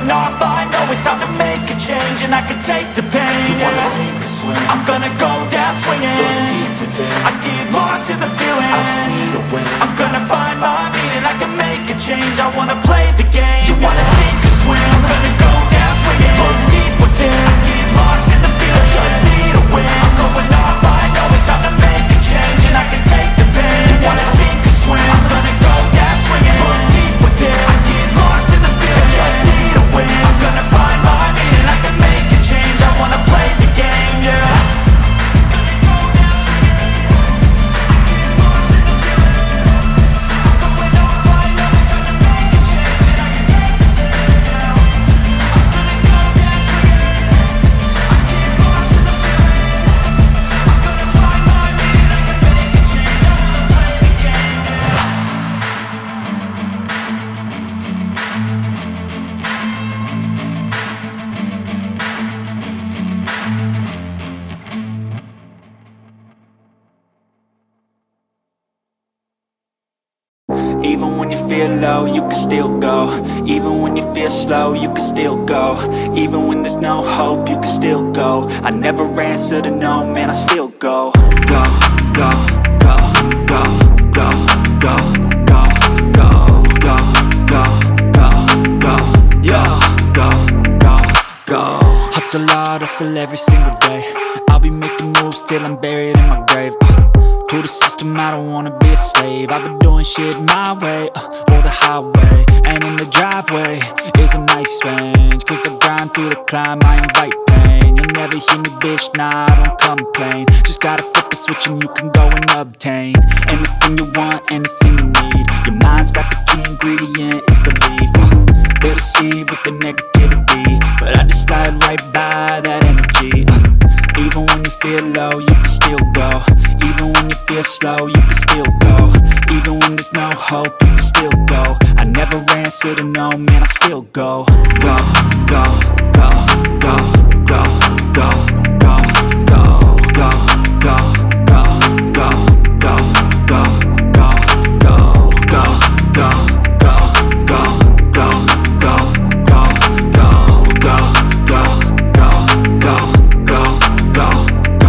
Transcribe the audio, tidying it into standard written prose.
going off, I know it's time to make a change, and I can take the pain. You wanna sink or swim? I'm gonna go down swinging. Look deep within. I get lost in the feeling. I just need a win. I'm gonna find my meaning. I can make a change. I wanna play the game. You wanna sink or swim? I'm gonna go down swinging. Look deep within. I get lost in the feeling. I just need a win. I'm going off. I know it's time to make a change, and I can take the pain. You wanna sink or swim? I'm gonna go down swinging. Look deep within. I get lost in the feeling. I just need a win. I'm gonna find my meaning. I can make a change. I wanna play the game, yeah. Even when you feel low, you can still go. Even when you feel slow, you can still go. Even when there's no hope, you can still go. I never answer to no, man, I still go. Go, go, go, go, go, go, go, go, go, go, go, go, yo, go, go, go. Hustle hard, hustle every single day. I'll be making moves till I'm buried in my grave. To the system, I don't wanna be a slave. I've been doing shit my way, or the highway. And in the driveway is a nice range, cause I grind through the climb, I invite pain. You'll never hear me, bitch, nah, I don't complain. Just gotta flip the switch and you can go and obtain anything you want, anything you need. Your mind's got the key ingredient, it's belief. They deceive with the negativity, but I just slide right by that energy. Even when you feel low, you can still go. Even when you feel slow, you can still go. Even when there's no hope, you can still go. I never answer to no, man, I still go. Go, go, go.